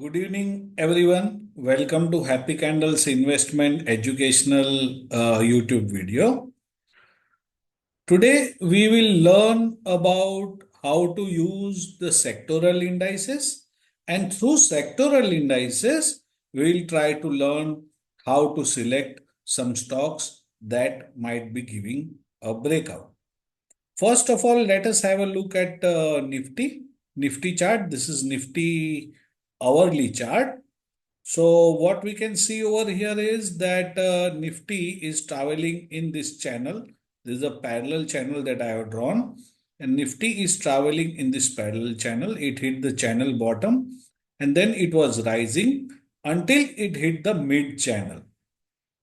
Good evening, everyone. Welcome to Happy Candles Investment Educational YouTube video. Today, we will learn about how to use the sectoral indices, and through sectoral indices, we will try to learn how to select some stocks that might be giving a breakout. First of all, let us have a look at Nifty chart. This is Nifty hourly chart. So what we can see over here is that Nifty is traveling in this channel. This is a parallel channel that I have drawn, and Nifty is traveling in this parallel channel. It hit the channel bottom and then it was rising until it hit the mid channel.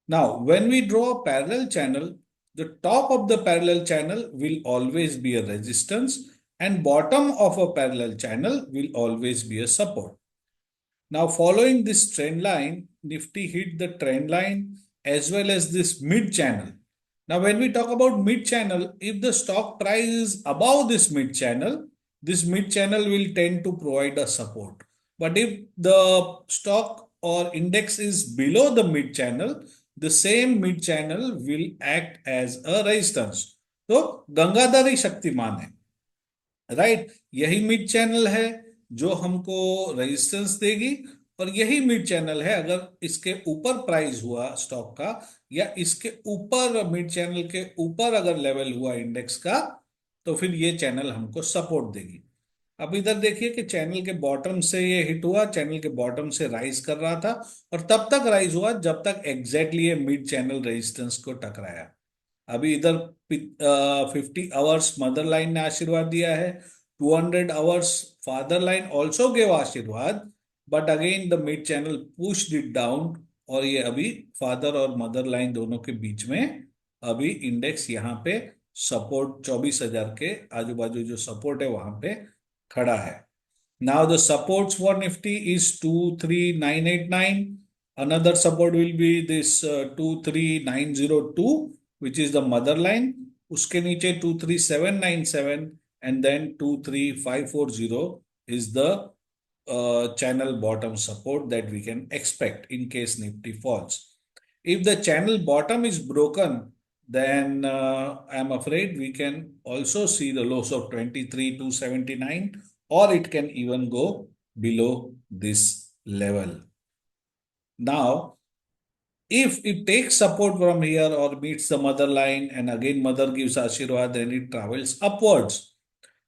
Now, when we draw a parallel channel, the top of the parallel channel will always be a resistance and bottom of a parallel channel will always be a support. Now, following this trend line, Nifty hit the trend line as well as this mid channel. Now, when we talk about mid channel, if the stock price is above this mid channel will tend to provide a support. But if the stock or index is below the mid channel, the same mid channel will act as a resistance. तो गंगाधरी शक्तिमान है, right? यही mid channel है जो हमको resistance देगी, और यही mid channel है अगर इसके ऊपर प्राइस हुआ स्टॉक का या इसके ऊपर मिड चैनल के ऊपर अगर लेवल हुआ इंडेक्स का, तो फिर ये चैनल हमको सपोर्ट देगी। अब इधर देखिए कि चैनल के बॉटम से ये हिट हुआ, चैनल के बॉटम से राइज कर रहा था और तब तक राइज हुआ जब तक एग्जैक्टली ये मिड चैनल रेजिस्टेंस को टकराया। अभी इधर 50 आवर्स मदर लाइन ने आशीर्वाद दिया है, 200 hours father line also gave ashirwad, but again the mid channel pushed it down, और ये अभी फादर और मदर लाइन दोनों के बीच में अभी इंडेक्स यहाँ पे सपोर्ट 24,000 के आजू बाजू जो सपोर्ट है वहां पे खड़ा है। Now the supports for Nifty is 23,989. Another support will be this 23,902, which is the mother line. उसके नीचे 23,797 and then 23,540 is the channel bottom support that we can expect in case Nifty falls. If the channel bottom is broken, then I'm afraid we can also see the lows of 23,279, or it can even go below this level. Now, if it takes support from here or meets the mother line and again mother gives Ashirwad, then it travels upwards.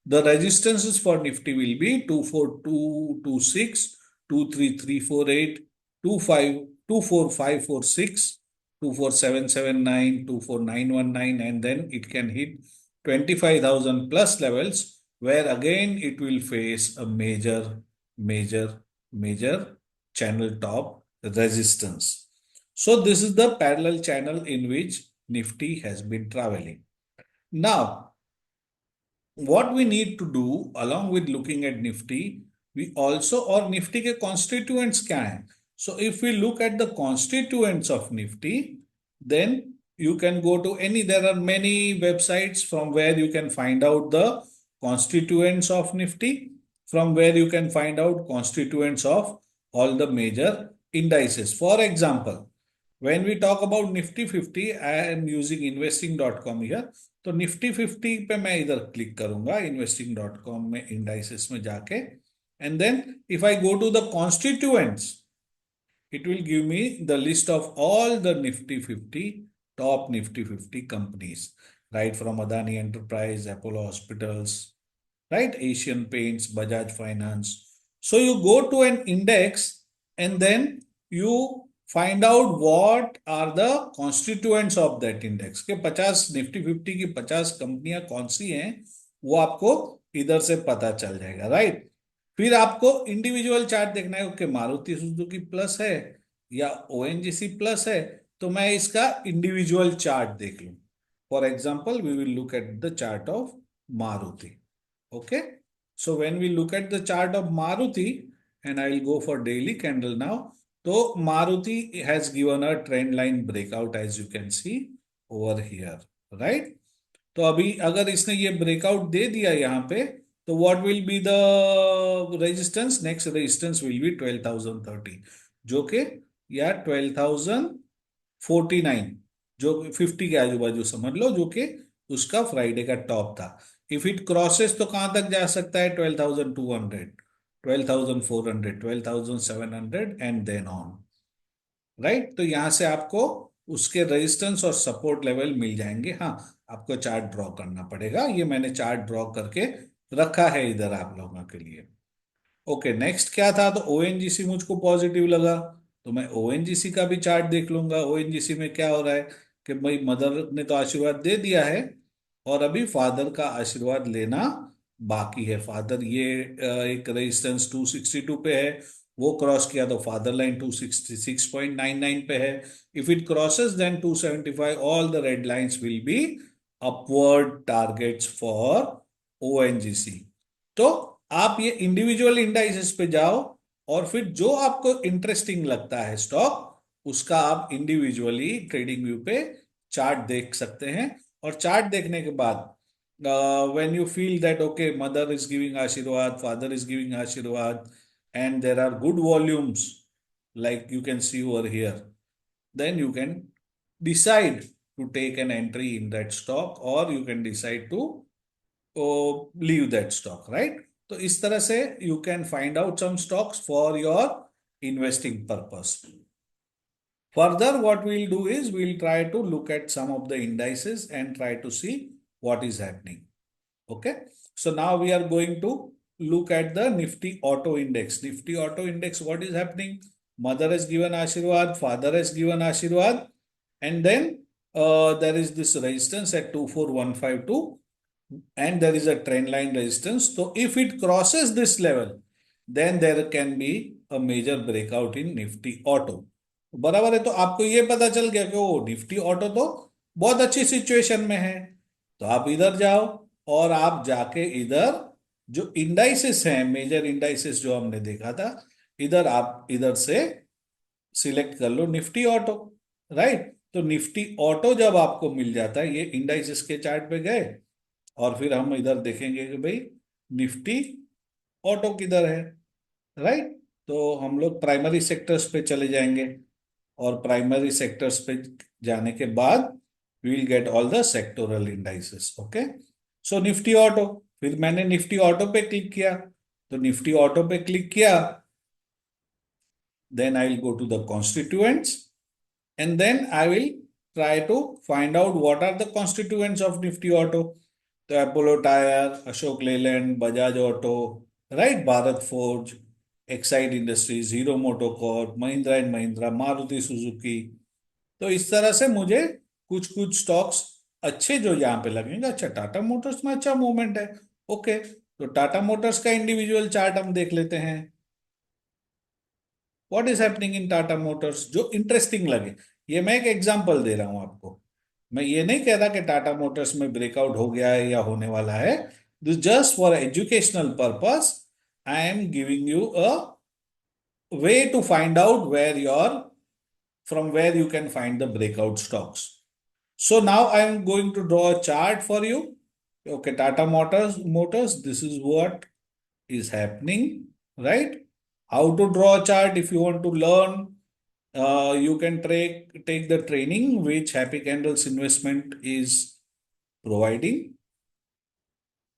The resistances for Nifty will be 24226, 23348, 24546, 24779, 24919, and then it can hit 25,000 plus levels, where again it will face a major channel top resistance. So this is the parallel channel in which Nifty has been traveling. Now, what we need to do along with looking at Nifty, we also, or Nifty के constituents क्या हैं? So if we look at the constituents of Nifty, then you can go to there are many websites from where you can find out the constituents of Nifty, from where you can find out constituents of all the major indices. For example, when we talk about Nifty 50, I am using investing.com here. तो Nifty 50 पे मैं इधर click करूंगा investing.com में indices में जाके, and then if I go to the constituents, it will give me the list of all the Nifty 50, top Nifty 50 companies, right from Adani Enterprise, Apollo Hospitals, right, Asian Paints, Bajaj Finance. So you go to an index and then you find out what are the constituents of that index के 50 Nifty 50 की 50 कंपनियां कौन सी हैं, वो आपको इधर से पता चल जाएगा, राइट? फिर आपको इंडिविजुअल चार्ट देखना है कि मारुति सुजुकी प्लस है या ओएनजीसी प्लस है, तो मैं इसका इंडिविजुअल चार्ट देख लूं। For example, we will look at the chart of Maruti. Okay, so when we look at the chart of Maruti, and I will go for daily candle now, so Maruti has given a trend line breakout as you can see over here, right? तो अभी अगर इसने ये breakout दे दिया यहाँ पे, तो what will be the resistance? Next resistance will be 12,030, जो कि या 12,049, जो 50 के आजू बाजू समझ लो, जो कि उसका फ्राइडे का टॉप था। इफ इट क्रॉसेस तो कहां तक जा सकता है? 12,200, 12,400, 12,700 एंड देन ऑन, राइट। तो यहां से आपको उसके रेजिस्टेंस और सपोर्ट लेवल मिल जाएंगे। हाँ, आपको चार्ट ड्रॉ करना पड़ेगा, ये मैंने चार्ट ड्रॉ करके रखा है इधर आप लोगों के लिए। ओके, नेक्स्ट क्या था? तो ओएनजीसी मुझको पॉजिटिव लगा, तो मैं ओएनजीसी का भी चार्ट देख लूंगा। ओएनजीसी में क्या हो रहा है कि भाई मदर ने तो आशीर्वाद दे दिया है और अभी फादर का आशीर्वाद लेना बाकी है। फादर ये एक रेजिस्टेंस 262 पे है, वो क्रॉस किया तो फादर लाइन 266.99 पे है। If it crosses then 275, all the red lines will be upward targets for ONGC. तो आप ये इंडिविजुअल इंडाइसेस पे जाओ और फिर जो आपको इंटरेस्टिंग लगता है स्टॉक, उसका आप इंडिविजुअली ट्रेडिंग व्यू पे चार्ट देख सकते हैं। और चार्ट देखने के बाद when you feel that okay, mother is giving Ashirwad, father is giving Ashirwad, and there are good volumes like you can see over here, then you can decide to take an entry in that stock, or you can decide to leave that stock, right? तो इस तरह से you can find out some stocks for your investing purpose. Further, what we'll do is we'll try to look at some of the indices and try to see what is happening. Okay, so now we are going to look at the Nifty Auto Index. Nifty Auto Index, what is happening? Mother has given Ashirwad, father has given Ashirwad, and then there is this resistance at 24,152, and there is a trend line resistance. So if it crosses this level, then there can be a major breakout in Nifty Auto. बराबर है, तो आपको ये पता चल गया कि वो निफ्टी ऑटो तो बहुत अच्छी सिचुएशन में है। तो आप इधर जाओ और आप जाके इधर जो इंडाइसिस हैं, मेजर इंडाइसिस जो हमने देखा था, इधर आप इधर से सिलेक्ट कर लो निफ्टी ऑटो, राइट। तो निफ्टी ऑटो जब आपको मिल जाता है, ये इंडाइसिस के चार्ट पे गए और फिर हम इधर देखेंगे कि भाई निफ्टी ऑटो किधर है, राइट। तो हम लोग प्राइमरी सेक्टर्स पे चले जाएंगे और प्राइमरी सेक्टर्स पे जाने के बाद we will get all the sectoral indices. Okay, so Nifty auto, फिर मैंने निफ्टी ऑटो पे क्लिक किया, तो निफ्टी ऑटो पे क्लिक किया, then I will go to the constituents, and then I will try to find out what are the constituents of Nifty Auto. तो Apollo tyre, Ashok Leyland, Bajaj auto, right, Bharat forge, Exide industries, hero MotoCorp, Mahindra and Mahindra, Maruti Suzuki. तो इस तरह से मुझे कुछ कुछ stocks अच्छे जो यहाँ पे लगेंगे। अच्छा, टाटा मोटर्स में अच्छा मूवमेंट है। ओके, तो टाटा मोटर्स का इंडिविजुअल चार्ट हम देख लेते हैं। What is happening in Tata Motors, जो इंटरेस्टिंग लगे। ये मैं एक एग्जांपल दे रहा हूं आपको, मैं ये नहीं कह रहा कि टाटा मोटर्स में ब्रेकआउट हो गया है या होने वाला है। This just for educational purpose, I am giving you a way to find out where your from where you can find the breakout stocks. So now I am going to draw a chart for you. Okay, Tata Motors, this is what is happening, right? How to draw a chart? If you want to learn, you can take the training which Happy Candles Investment is providing.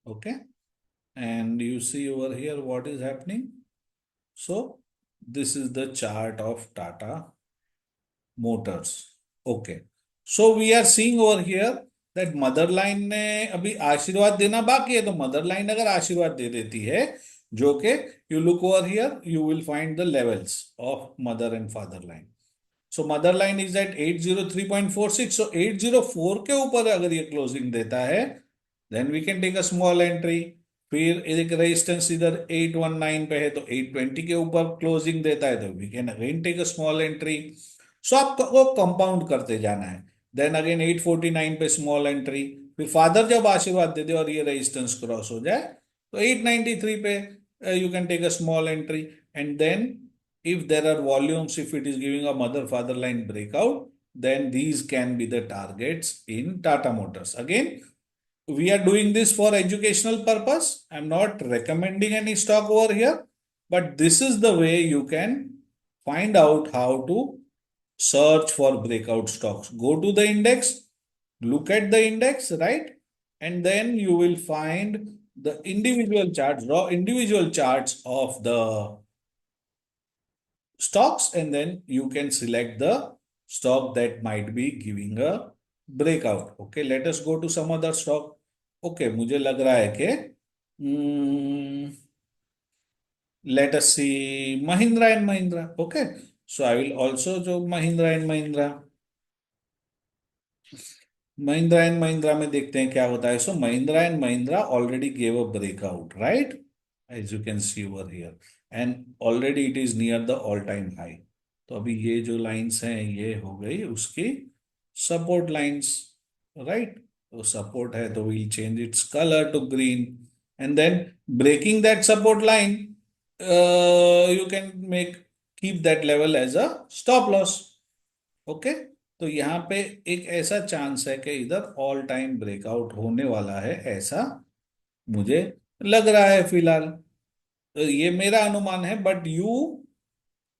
Okay, and you see over here what is happening. So this is the chart of Tata Motors. Okay, so we are seeing over here that mother line ने अभी आशीर्वाद देना बाकी है। तो mother line अगर आशीर्वाद दे देती है, जो कि you look over here, you will find the levels of mother and father line. So mother line is at 803.46, so 804 के ऊपर अगर ये क्लोजिंग देता है, then we can take a small entry. फिर एक रेजिस्टेंस इधर 819 पे है, तो 820 के ऊपर क्लोजिंग देता है, तो we can again take a small entry. So आपको कंपाउंड करते जाना है। देन अगेन 849 पे स्मॉल एंट्री, फिर फादर जब आशीर्वाद दे दे और ये रेजिस्टेंस क्रॉस हो जाए, तो 893 पे you can take a small entry. And then if there are volumes, if it is giving a mother father line breakout, then these can be the targets in Tata Motors. Again, we are doing this for educational purpose. I'm not recommending any stock over here, but this is the way you can find out how to search for breakout stocks. Go to the index, look at the index, right? And then you will find the individual charts, raw individual charts of the stocks, and then you can select the stock that might be giving a breakout. Okay, let us go to some other stock. Okay, मुझे लग रहा है कि let us see Mahindra and Mahindra. Okay, so I will also do Mahindra and Mahindra. Mahindra and Mahindra में देखते हैं क्या होता है. So Mahindra and Mahindra already gave a breakout, right, as you can see over here, and already it is near the all time high. तो अभी ये जो लाइंस हैं ये हो गई उसकी सपोर्ट लाइंस, राइट. तो सपोर्ट है तो will change its colour to green, and then breaking that support line you can make keep that level as a stop loss. Okay, तो यहाँ पे एक ऐसा चांस है कि इधर ऑल टाइम ब्रेकआउट होने वाला है, ऐसा मुझे लग रहा है फिलहाल. तो ये मेरा अनुमान है, but you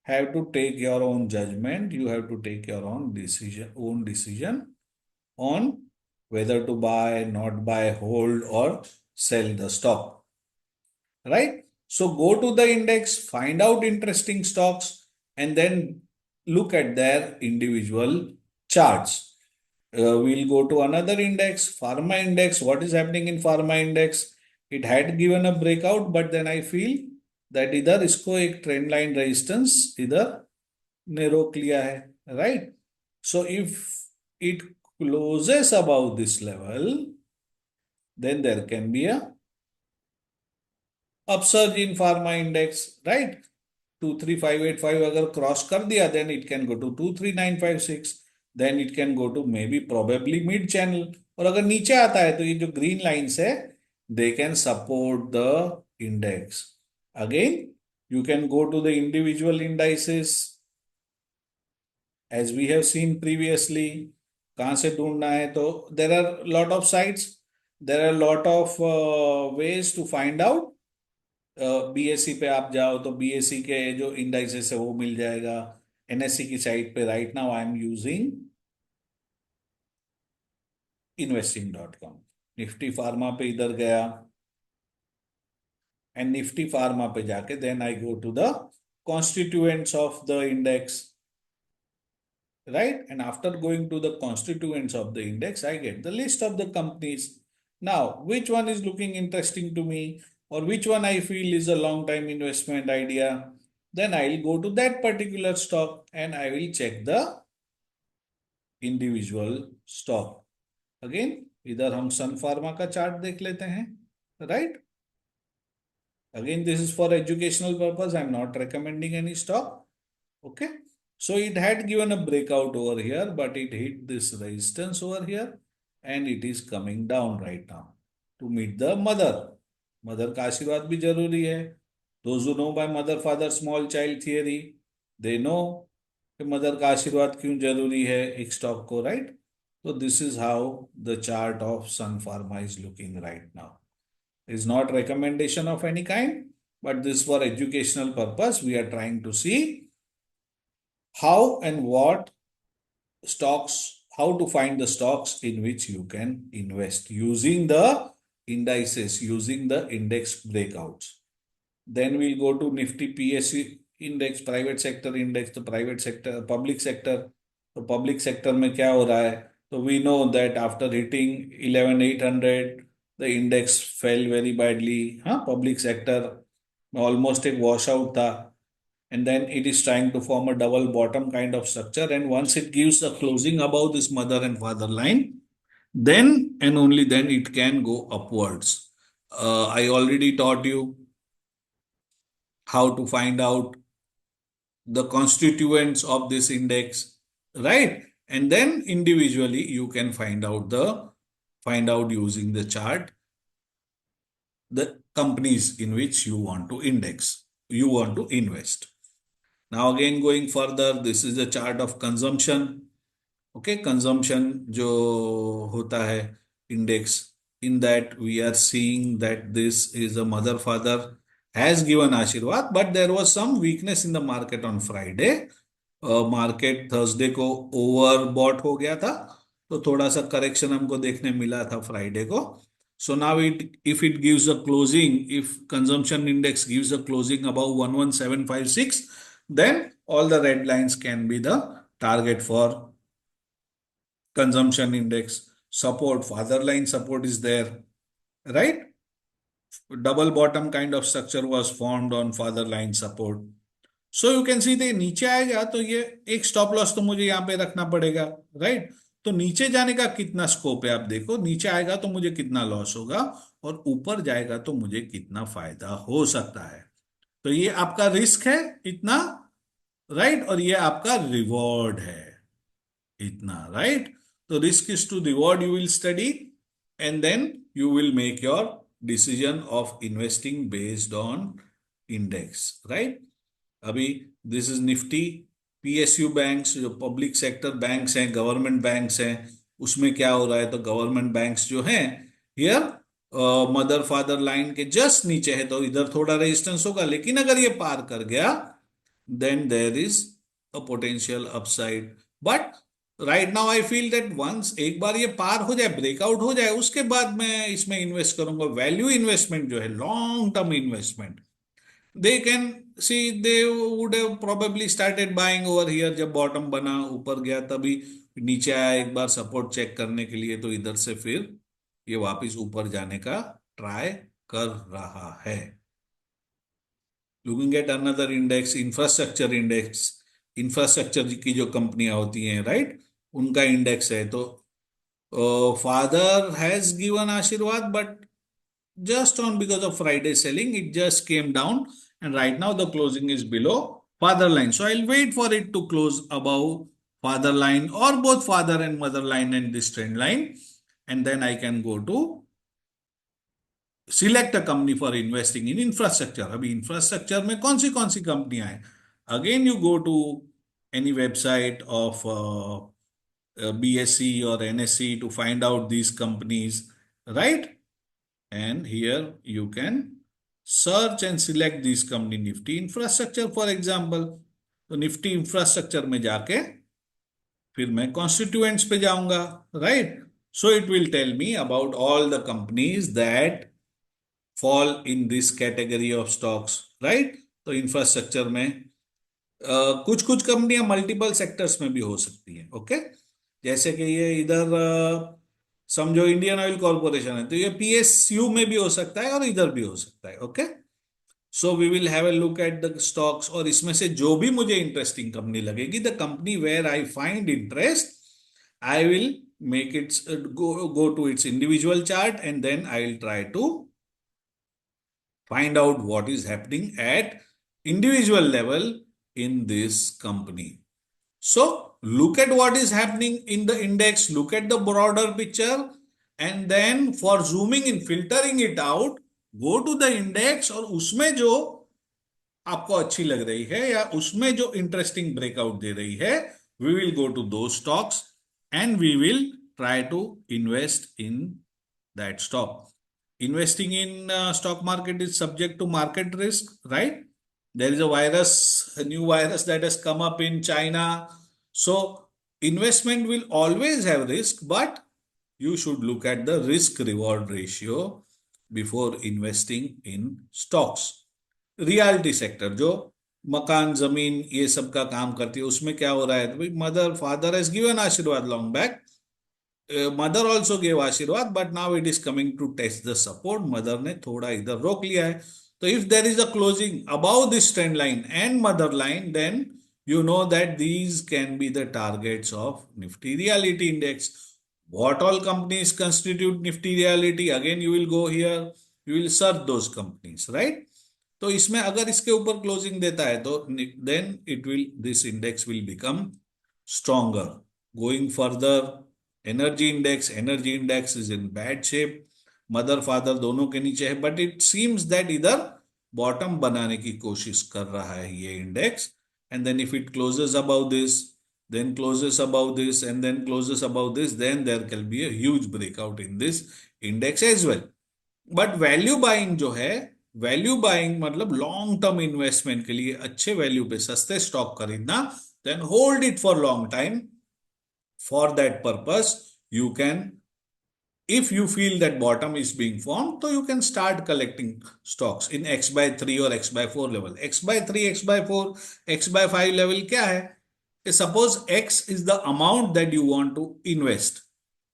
have to take your own judgement, you have to take your own decision on whether to buy, not buy, hold, or sell the stock. Right? So go to the index, find out interesting stocks, and then look at their individual charts. We'll go to another index, pharma index. What is happening in pharma index? It had given a breakout, but then I feel that इधर इसको एक trend line resistance इधर ने रोक लिया है, right? So if it closes above this level, then there can be a upsurge in pharma index, right? 23585 अगर cross कर दिया, then it can go to 23956, then it can go to maybe probably mid channel. और अगर नीचे आता है तो ये जो ग्रीन लाइंस है, they can support the index. Again, you can go to the individual indices as we have seen previously. कहाँ से ढूंढना है? तो there are lot of sites, there are lot of ways to find out. BSc पे आप जाओ तो BSc के जो इंडाइसेस है वो मिल जाएगा. एनएससी की साइट पे right now I am using investing.com. Nifty pharma पे इधर गया, एंड निफ्टी फार्मा पे जाके then I go to the constituents of the index, right? And after going to the constituents of the index, I get the list of the companies. Now, which one is looking interesting to me, or which one I feel is a long time investment idea, then I will go to that particular stock and I will check the individual stock. Again, इधर हम सन pharma का chart देख लेते हैं, right? Again, this is for educational purpose. I'm not recommending any stock. Okay. So it had given a breakout over here, but it hit this resistance over here, and it is coming down right now to meet the mother. Mother का आशीर्वाद भी जरूरी है. Those who know by mother, father, small child theory, they know कि mother का आशीर्वाद क्यों जरूरी है एक स्टॉक को, right? So this is how the chart of Sun Pharma is looking right now. It is not recommendation of any kind, but this for educational purpose. We are trying to see how and what stocks, how to find the stocks in which you can invest using the indices, using the index breakouts. Then we'll go to Nifty PSU index, private sector index, the private sector, public sector. तो public sector में क्या हो रहा है? तो we know that after hitting 11,800, the index fell very badly. हाँ, public sector में almost एक washout था, and then it is trying to form a double bottom kind of structure, and once it gives a closing above this mother and father line, then and only then it can go upwards. I already taught you how to find out the constituents of this index, right? And then individually you can find out using the chart the companies in which you want to invest. Now again, going further, this is the chart of consumption. Okay, consumption जो होता है index, in that we are seeing that this is a mother father has given Ashirwad, but there was some weakness in the market on Friday. Market Thursday को overbought हो गया था, तो थोड़ा सा करेक्शन हमको देखने मिला था फ्राइडे को. So now it if it gives a closing, if consumption index gives a closing above 11756, then all the red lines can be the target for consumption index. Support, father line support is there, right? Double bottom kind of structure was formed on father line support. So you can see दे नीचे आएगा तो ये एक stop loss तो मुझे यहाँ पे रखना पड़ेगा, राइट? तो नीचे जाने का कितना स्कोप है आप देखो, नीचे आएगा तो मुझे कितना लॉस होगा और ऊपर जाएगा तो मुझे कितना फायदा हो सकता है. तो ये आपका रिस्क है इतना, राइट? और ये आपका रिवॉर्ड है इतना, राइट? तो risk is to reward you will study and then you will make your decision of investing based on index, right? अभी this is Nifty. PSU banks जो पब्लिक सेक्टर बैंक्स हैं, गवर्नमेंट बैंक्स हैं, उसमें क्या हो रहा है? तो गवर्नमेंट बैंक्स जो हैं हियर मदर फादर लाइन के जस्ट नीचे है, तो इधर थोड़ा रेजिस्टेंस होगा, लेकिन अगर ये पार कर गया then there is a potential upside. But right now I feel that once एक बार ये पार हो जाए, ब्रेकआउट हो जाए, उसके बाद मैं इसमें इन्वेस्ट करूंगा. वैल्यू इन्वेस्टमेंट जो है, long term investment, they can see they would have probably started buying over here. जब बॉटम बना ऊपर गया तभी नीचे आया एक बार सपोर्ट चेक करने के लिए, तो इधर से फिर ये वापस ऊपर जाने का ट्राई कर रहा है. Looking at another index, infrastructure index. Infrastructure की जो कंपनियां होती हैं, राइट, उनका इंडेक्स है. तो फादर हैज गिवन आशीर्वाद, but just on because of Friday selling, it just came down, and right now the closing is below father line. So I'll wait for it to close above father line or both father and mother line and this trend line, and then I can go to select a company for investing in infrastructure. अभी infrastructure में कौन सी कंपनियां हैं? Again you go to any website of BSE or NSE to find out these companies, right? And here you can search and select these company. Nifty infrastructure for example, तो Nifty infrastructure में जाके फिर मैं constituents पे जाऊंगा, right? So it will tell me about all the companies that fall in this category of stocks, right? तो infrastructure में कुछ कुछ कंपनियां मल्टीपल सेक्टर्स में भी हो सकती हैं, ओके? जैसे कि ये इधर समझो इंडियन ऑयल कॉर्पोरेशन है, तो ये पीएसयू में भी हो सकता है और इधर भी हो सकता है, okay? So we will have a look at the stocks, और इसमें से जो भी मुझे इंटरेस्टिंग कंपनी लगेगी, the company where I find interest, I will make its go to its individual chart, and then I will try to find out what is happening at individual level in this company. So look at what is happening in the index, look at the broader picture, and then for zooming in, filtering it out, go to the index, और उसमें जो आपको अच्छी लग रही है या उसमें जो इंटरेस्टिंग ब्रेकआउट दे रही है, we will go to those stocks and we will try to invest in that stock. Investing in stock market is subject to market risk, right? There is a virus, a new virus that has come up in China. So investment will always have risk, but you should look at the risk reward ratio before investing in stocks. Reality sector जो मकान जमीन ये सब का काम करती है, उसमें क्या हो रहा है? तो भाई mother father has given ashirwad long back, mother also gave ashirwad, but now it is coming to test the support. Mother ने थोड़ा इधर रोक लिया है, तो if there is a closing above this trend line and mother line, then you know that these can be the targets of Nifty Reality Index. What all companies constitute Nifty Reality? Again, you will go here, you will search those companies, right? तो इसमें अगर इसके ऊपर closing देता है तो then it will, this index will become stronger. Going further, energy index is in bad shape. Mother father दोनों के नीचे है, बट इट सीम्स दैट इधर बॉटम बनाने की कोशिश कर रहा है ये index. And then if it closes above this, then closes above this, and then closes above this, then there can be a huge breakout in this index as well. But value buying जो है, value buying मतलब long term investment के लिए अच्छे value पे सस्ते stock खरीदना, then hold it for long time. For that purpose you can, if you feel that bottom is being formed, so you can start collecting stocks in X by 3 or X by 4 level. X by 3, X by 4, X by 5 level क्या है? Suppose X is the amount that you want to invest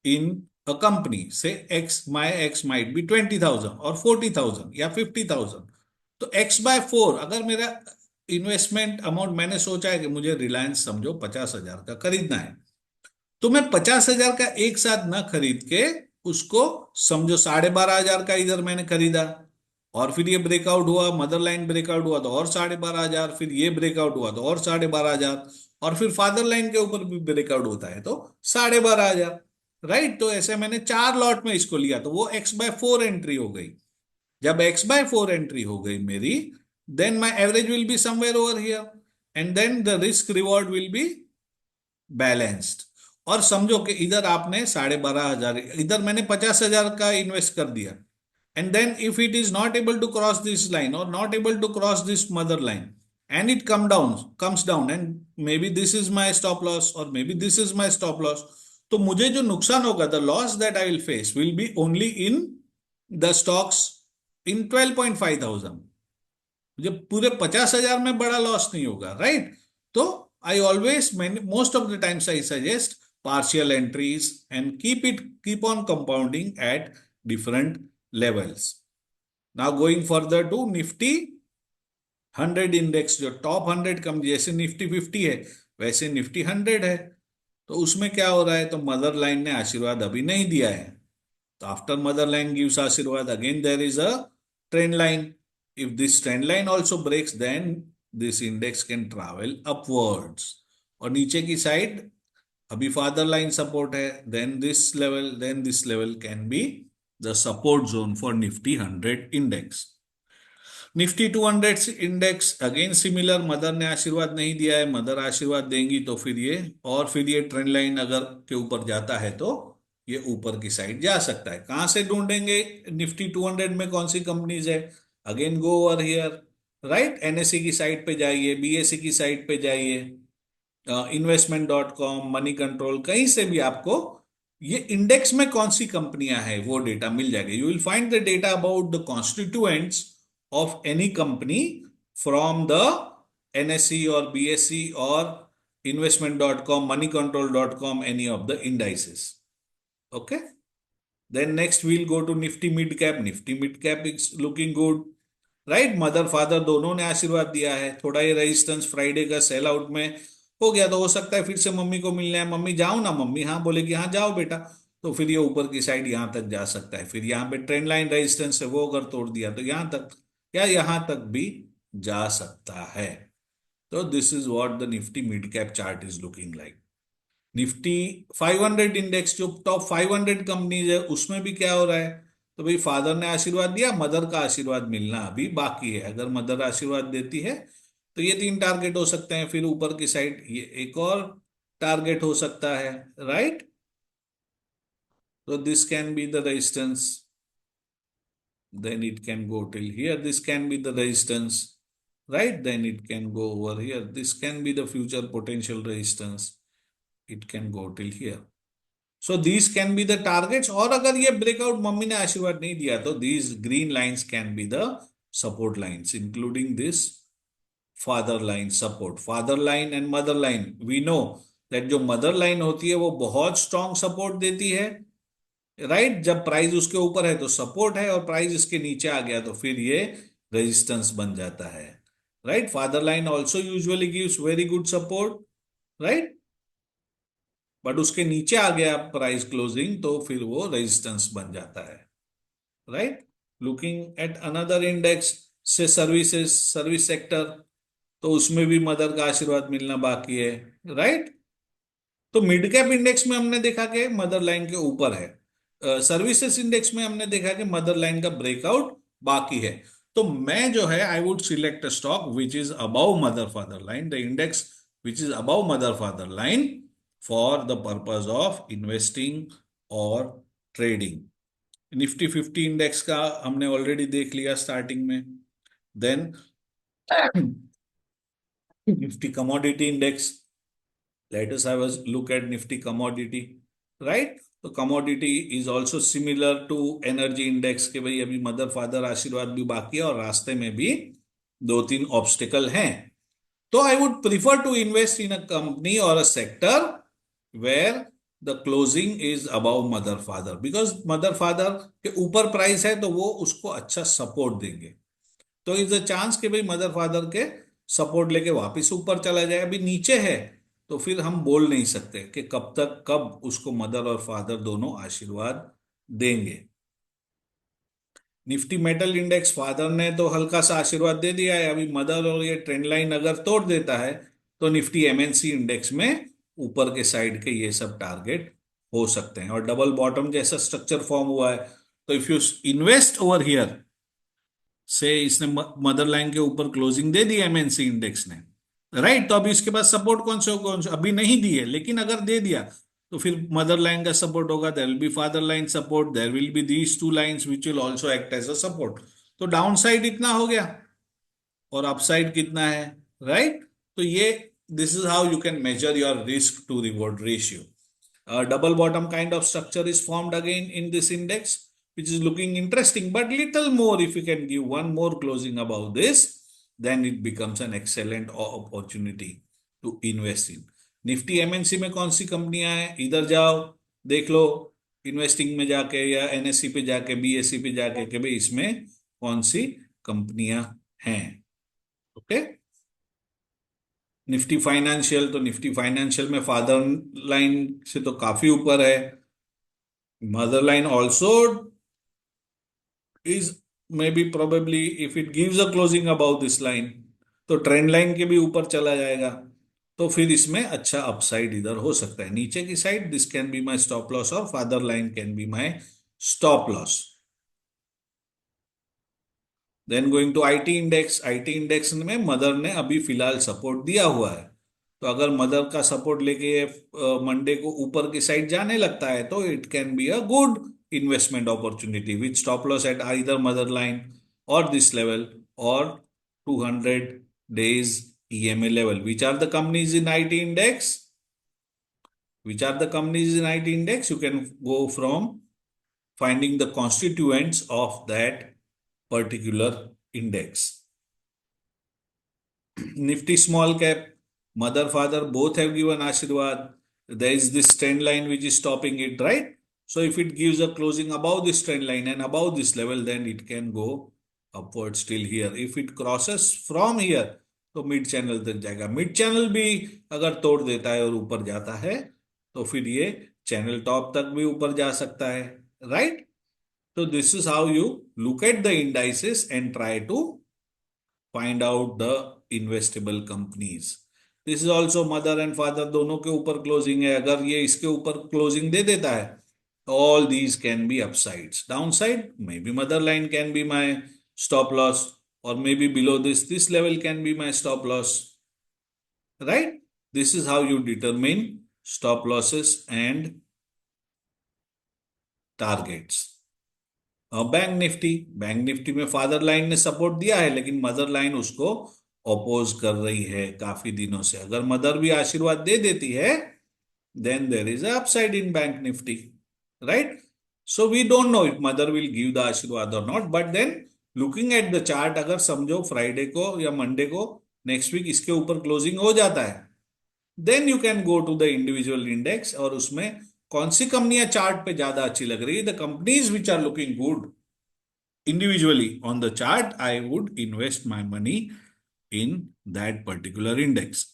in a company. Say X, my X might be 20,000 or 40,000 या 50,000. तो X by 4, अगर मेरा investment amount मैंने सोचा है कि मुझे रिलायंस समझो 50,000 का खरीदना है, तो मैं 50,000 का एक साथ ना खरीद के उसको समझो 12,500 का इधर मैंने खरीदा, और फिर ये ब्रेकआउट हुआ, मदर लाइन ब्रेकआउट हुआ तो और 12,500, फिर ये ब्रेकआउट हुआ तो और 12,500, और फिर फादर लाइन के ऊपर भी ब्रेकआउट होता है तो 12,500. राइट? तो ऐसे मैंने 4 लॉट में इसको लिया तो वो एक्स बाय 4 एंट्री हो गई. जब एक्स बाय 4 एंट्री हो गई मेरी, then my average will be somewhere over here, and then the risk reward will be balanced. और समझो कि इधर आपने 12,500, इधर मैंने 50,000 का इन्वेस्ट कर दिया, and then if it is not able to cross this line और not able to cross this mother line, and it comes down and may be this is my stop loss और may be this is my stop loss, तो मुझे जो नुकसान होगा, the loss that I will face will be only in the stocks in 12,500. मुझे पूरे 50,000 में बड़ा लॉस नहीं होगा. राइट? तो I always, most of the times I suggest partial entries and keep on compounding at different levels. Now going further to Nifty 100 index, जो top 100 कम, जैसे Nifty 50 है वैसे निफ्टी 100 है, तो उसमें क्या हो रहा है? तो मदर लाइन ने आशीर्वाद अभी नहीं दिया है. तो after mother line gives aashirwad, again there is a trend line. If this trend line also breaks, then this index can travel upwards. और नीचे की साइड अभी फादर लाइन सपोर्ट है, then this level can be the support zone for Nifty 100 index. Nifty 200 index again similar, mother ने आशीर्वाद नहीं दिया है, मदर आशीर्वाद देंगी तो फिर ये, और फिर ये ट्रेंड लाइन अगर के ऊपर जाता है तो ये ऊपर की साइड जा सकता है. कहां से ढूंढेंगे निफ्टी 200 में कौन सी कंपनीज है? Again go over here. Right? NSC की साइट पे जाइए, बीएससी की साइट पे जाइए, investment.com, मनी कंट्रोल, कहीं से भी आपको ये इंडेक्स में कौन सी कंपनियां हैं वो डेटा मिल जाएगा. You will find the data about the constituents of any company from the NSC और बीएससी और investment.com, moneycontrol.com, any of the indices. Okay? Then next we'll go to Nifty Mid Cap. Nifty Mid Cap is looking good. Right? Mother father दोनों ने आशीर्वाद दिया है. थोड़ा ये resistance Friday का सेल आउट में हो गया तो हो सकता है फिर से मम्मी को मिलना है, मम्मी जाओ ना, मम्मी हाँ बोलेगी हाँ जाओ बेटा, तो फिर ये ऊपर की साइड यहां तक जा सकता है. फिर यहाँ पे ट्रेंड लाइन रेजिस्टेंस है वो अगर तोड़ दिया तो यहां तक या यहां तक भी जा सकता है. तो this is what the Nifty mid cap chart is looking like. Nifty 500 index, जो टॉप 500 कंपनीज है उसमें भी क्या हो रहा है? तो भाई फादर ने आशीर्वाद दिया, मदर का आशीर्वाद मिलना अभी बाकी है. अगर मदर आशीर्वाद देती है तो ये 3 टारगेट हो सकते हैं, फिर ऊपर की साइड ये एक और टारगेट हो सकता है. राइट? तो this can be the resistance, then it can go till here. This can be the resistance. Right? Then it can go over here. This can be the future potential resistance. It can go till here. So these can be the targets. और अगर ये breakout mummy ने आशीर्वाद नहीं दिया तो these green lines can be the support lines, including this father line support. Father line and mother line, we know that जो mother line होती है वो बहुत strong support देती है. राइट? जब प्राइस उसके ऊपर है तो सपोर्ट है, और प्राइस इसके नीचे आ गया तो फिर ये रेजिस्टेंस बन जाता है. Right? Father line also usually gives very good support. Right? But उसके नीचे आ गया प्राइस क्लोजिंग तो फिर वो रेजिस्टेंस बन जाता है. Right? Looking at another index से सर्विसेज, सर्विस सेक्टर, तो उसमें भी मदर का आशीर्वाद मिलना बाकी है. राइट? तो मिड कैप इंडेक्स में हमने देखा कि मदर लाइन के ऊपर है. सर्विसेज इंडेक्स में हमने देखा कि मदर लाइन का ब्रेकआउट बाकी है. तो मैं जो है I would select a stock which is above mother father line, the index which is above mother father line, for the purpose of investing or trading. Nifty 50 index का हमने ऑलरेडी देख लिया स्टार्टिंग में. Then Nifty commodity index. Let us have a look at Nifty commodity, right? तो commodity is also similar to energy index के भाई अभी mother father आशीर्वाद भी बाकी है और रास्ते में भी दो तीन ऑब्स्टिकल हैं. तो I would prefer to invest in a company or a sector where the closing is above mother father because mother father के ऊपर प्राइस है तो वो उसको अच्छा सपोर्ट देंगे. तो इज अ चांस कि भाई मदर फादर के सपोर्ट लेके वापस ऊपर चला जाए. अभी नीचे है तो फिर हम बोल नहीं सकते कि कब तक कब उसको मदर और फादर दोनों आशीर्वाद देंगे. निफ्टी मेटल इंडेक्स फादर ने तो हल्का सा आशीर्वाद दे दिया है. अभी मदर और ये ट्रेंड लाइन अगर तोड़ देता है तो निफ्टी एमएनसी इंडेक्स में ऊपर के साइड के ये सब टारगेट हो सकते हैं. और डबल बॉटम जैसा स्ट्रक्चर फॉर्म हुआ है तो if you invest over here से इसने मदर लाइन के ऊपर क्लोजिंग दे दी एमएनसी इंडेक्स ने, राइट? तो अभी इसके पास सपोर्ट कौन से अभी नहीं दिए, लेकिन अगर दे दिया तो फिर मदर लाइन का सपोर्ट होगा. There will be father line support, there will be these two lines which will also act as a support. तो डाउन साइड इतना हो गया और अपसाइड कितना है, राइट? तो ये this is how you can measure your risk to reward ratio. Double bottom kind of structure is formed again in this index, which is looking interesting, but little more if you can give one more closing above this, then it becomes an excellent opportunity to invest in. Nifty MNC में कौन सी कंपनियां हैं, इधर जाओ देख लो investing में जाके या एनएससी पे जाके बीएससी पे जाके कि भाई इसमें कौन सी कंपनियां हैं. ओके. निफ्टी फाइनेंशियल, तो निफ्टी फाइनेंशियल में फादर लाइन से तो काफी ऊपर है. Mother line also is maybe probably if it gives a closing above this line तो ट्रेंड लाइन के भी ऊपर चला जाएगा. तो फिर इसमें अच्छा अपसाइड इधर हो सकता है. नीचे की side this can be my stop loss और father line can be my stop loss. Then going to IT index. आईटी इंडेक्स में मदर ने अभी फिलहाल सपोर्ट दिया हुआ है. तो अगर मदर का सपोर्ट लेके मंडे को ऊपर की साइड जाने लगता है तो it can be a good investment opportunity with stop loss at either mother line और दिस लेवल और 200 days EMA level. Which are the companies in IT index? Which are the companies in IT index? You can go from finding the constituents of that particular index. Nifty small cap, mother, father, both have given Ashirwad. There is this trend line which is stopping it, right? So if it gives a closing above this trend line and above this level, then it can go upward still here. If it crosses from here, तो mid channel तक जाएगा. Mid channel भी अगर तोड़ देता है और ऊपर जाता है तो फिर ये चैनल टॉप तक भी ऊपर जा सकता है, राइट? तो this is how you look at the indices and try to find out the investable companies. This is also mother and father दोनों के ऊपर क्लोजिंग है. अगर ये इसके ऊपर क्लोजिंग दे देता है all these can be upsides. Downside, maybe mother line can be my stop loss, or maybe below this level can be my stop loss, right? This is how you determine stop losses and targets. Bank Nifty में father line ने support दिया है लेकिन mother line उसको oppose कर रही है काफी दिनों से. अगर मदर भी आशीर्वाद दे देती है then there is a upside in bank nifty, right? So we don't know if mother will give the आशीर्वाद or not, but then looking at the chart, अगर समझो फ्राइडे को या मंडे को नेक्स्ट वीक इसके ऊपर क्लोजिंग हो जाता है then you can go to the individual index और उसमें कौन सी कंपनियां चार्ट पे ज्यादा अच्छी लग रही है, the companies which are looking good individually on the chart, I would invest my money in that particular index.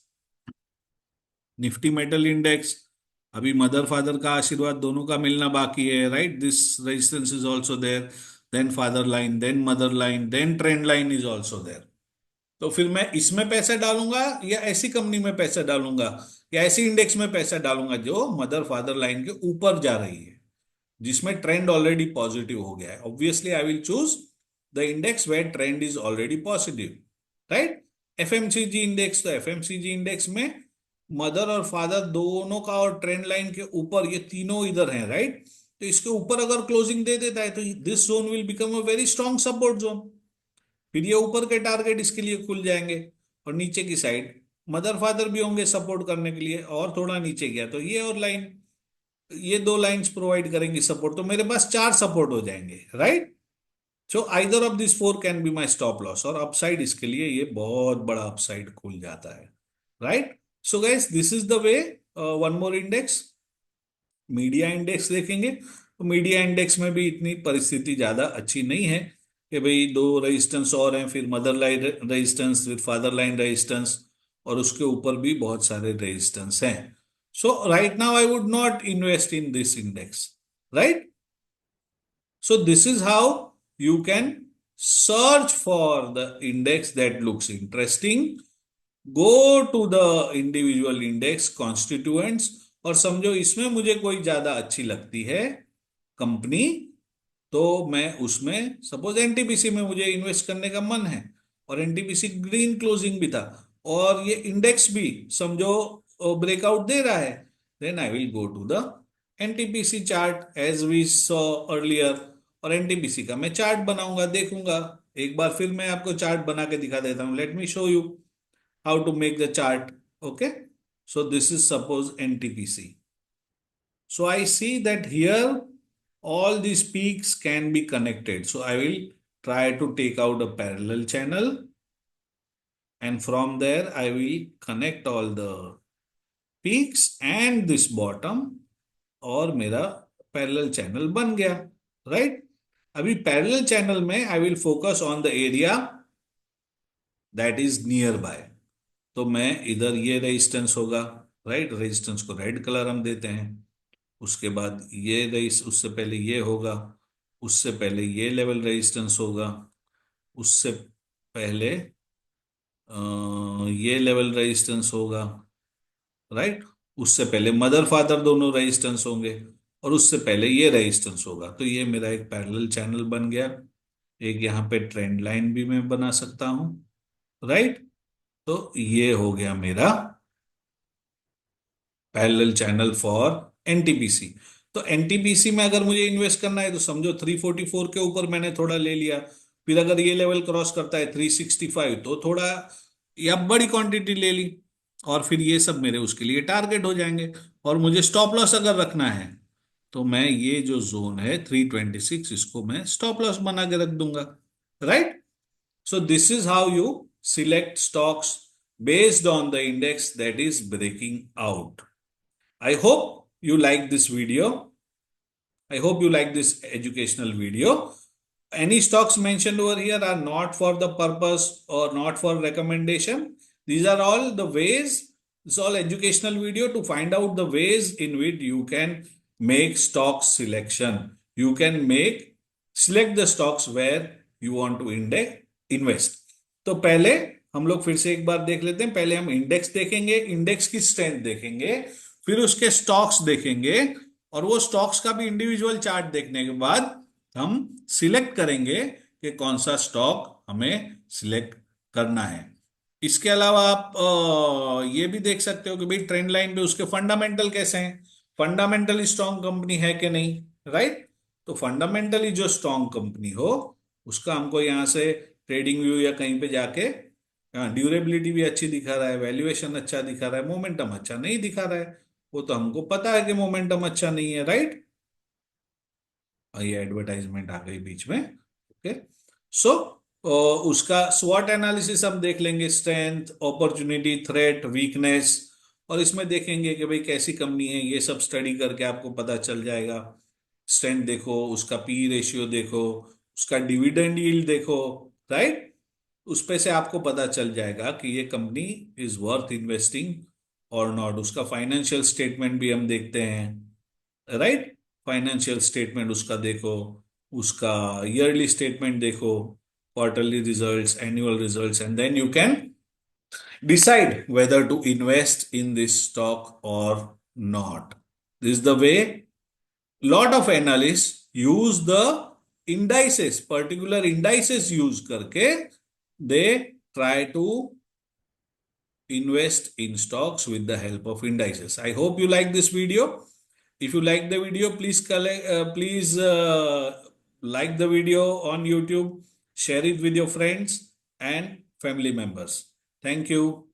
Nifty metal index, अभी मदर फादर का आशीर्वाद दोनों का मिलना बाकी है, right? This resistance is also there, then father line, then mother line, then trend line is also there. तो फिर मैं इसमें पैसा डालूंगा या ऐसी कंपनी में पैसा डालूंगा या ऐसी इंडेक्स में पैसा डालूंगा जो मदर फादर लाइन के ऊपर जा रही है, जिसमें ट्रेंड ऑलरेडी पॉजिटिव हो गया है. Obviously I will choose the index where trend is already positive, right? FMCG index, तो एफएमसीजी इंडेक्स में मदर और फादर दोनों का और ट्रेंड लाइन के ऊपर ये तीनों इधर हैं, राइट? तो इसके ऊपर अगर क्लोजिंग दे देता है तो this zone will become a very strong support zone. फिर ये ऊपर के टारगेट इसके लिए खुल जाएंगे, और नीचे की साइड मदर फादर भी होंगे सपोर्ट करने के लिए, और थोड़ा नीचे गया तो ये और लाइन, ये दो लाइंस प्रोवाइड करेंगी सपोर्ट, तो मेरे पास चार सपोर्ट हो जाएंगे, right. So either of this four can be my stop loss, और अपसाइड इसके लिए ये बहुत बड़ा अपसाइड खुल जाता है, right. So guys this is the way. One more index, media index देखेंगे, तो मीडिया इंडेक्स में भी इतनी परिस्थिति ज्यादा अच्छी नहीं है कि भाई दो रेजिस्टेंस और हैं, फिर मदर लाइन रेजिस्टेंस, फिर फादर लाइन रेजिस्टेंस, और उसके ऊपर भी बहुत सारे रेजिस्टेंस हैं। So right now I would not invest in this index, right. So this is how you can search for the index that looks interesting. Go to the individual index constituents और समझो इसमें मुझे कोई ज्यादा अच्छी लगती है कंपनी, तो मैं उसमें, सपोज एनटीपीसी में मुझे इन्वेस्ट करने का मन है, और एनटीपीसी ग्रीन क्लोजिंग भी था, और ये इंडेक्स भी समझो ब्रेकआउट दे रहा है, then I will go to the NTPC chart as we saw earlier, और एनटीपीसी का मैं चार्ट बनाऊंगा, देखूंगा। एक बार फिर मैं आपको चार्ट बना के दिखा देता हूं, let me show you how to make the chart. Okay, so this is suppose NTPC. So I see that here all these peaks can be connected. So I will try to take out a parallel channel, and from there I will connect all the peaks and this bottom, और मेरा parallel channel बन गया, right? अभी parallel channel में I will focus on the area that is nearby. तो मैं इधर ये रेजिस्टेंस होगा, राइट, रेजिस्टेंस को रेड कलर हम देते हैं। उसके बाद ये रजिस उससे पहले ये होगा, उससे पहले ये लेवल रेजिस्टेंस होगा, उससे पहले ये लेवल रेजिस्टेंस होगा, राइट। उससे पहले मदर फादर दोनों रेजिस्टेंस होंगे, और उससे पहले ये रेजिस्टेंस होगा। तो ये मेरा एक पैरेलल चैनल बन गया। एक यहाँ पे ट्रेंड लाइन भी मैं बना सकता हूं, राइट। तो ये हो गया मेरा पैरेलल चैनल फॉर एनटीपीसी। तो एनटीपीसी में अगर मुझे इन्वेस्ट करना है तो समझो 344 के ऊपर मैंने थोड़ा ले लिया, फिर अगर ये लेवल क्रॉस करता है 365 तो थोड़ा या बड़ी क्वांटिटी ले ली, और फिर ये सब मेरे उसके लिए टारगेट हो जाएंगे। और मुझे स्टॉप लॉस अगर रखना है तो मैं ये जो जोन है 326, इसको मैं स्टॉप लॉस बना के रख दूंगा, right. So this is how you select stocks based on the index that is breaking out. I hope you like this video. I hope you like this educational video. Any stocks mentioned over here are not for the purpose or not for recommendation. These are all the ways, it's all educational video to find out the ways in which you can make stock selection. You can select the stocks where you want to invest. तो पहले हम लोग फिर से एक बार देख लेते हैं। पहले हम इंडेक्स देखेंगे, इंडेक्स की स्ट्रेंथ देखेंगे, फिर उसके स्टॉक्स देखेंगे, और वो स्टॉक्स का भी इंडिविजुअल चार्ट देखने के बाद हम सिलेक्ट करेंगे कि कौन सा स्टॉक हमें सिलेक्ट करना है। इसके अलावा आप ये भी देख सकते हो कि भाई ट्रेंड लाइन पे उसके फंडामेंटल कैसे हैं, फंडामेंटली स्ट्रॉन्ग कंपनी है कि नहीं, राइट। तो फंडामेंटली जो स्ट्रॉन्ग कंपनी हो उसका हमको यहाँ से ट्रेडिंग व्यू या कहीं पे जाके, ड्यूरेबिलिटी भी अच्छी दिखा रहा है, वैल्यूएशन अच्छा दिखा रहा है, मोमेंटम अच्छा नहीं दिखा रहा है, वो तो हमको पता है कि मोमेंटम अच्छा नहीं है, राइट। ये एडवर्टाइजमेंट आ गई बीच में, ओके। सो उसका स्वॉट एनालिसिस हम देख लेंगे, स्ट्रेंथ, अपॉर्चुनिटी, थ्रेट, वीकनेस, और इसमें देखेंगे कि भाई कैसी कंपनी है, ये सब स्टडी करके आपको पता चल जाएगा। स्ट्रेंथ देखो, उसका पी रेशियो देखो, उसका डिविडेंड यील्ड देखो, राइट। उस पे से आपको पता चल जाएगा कि ये कंपनी इज वर्थ इन्वेस्टिंग और नॉट। उसका फाइनेंशियल स्टेटमेंट भी हम देखते हैं, राइट। फाइनेंशियल स्टेटमेंट उसका देखो, उसका ईयरली स्टेटमेंट देखो, quarterly results, annual results, and then you can decide whether to invest in this stock or not. This is the way lot of analysts use the indices, particular indices use करके they try to invest in stocks with the help of indices. I hope you like this video. If you like the video, please like the video on YouTube, share it with your friends and family members. Thank you.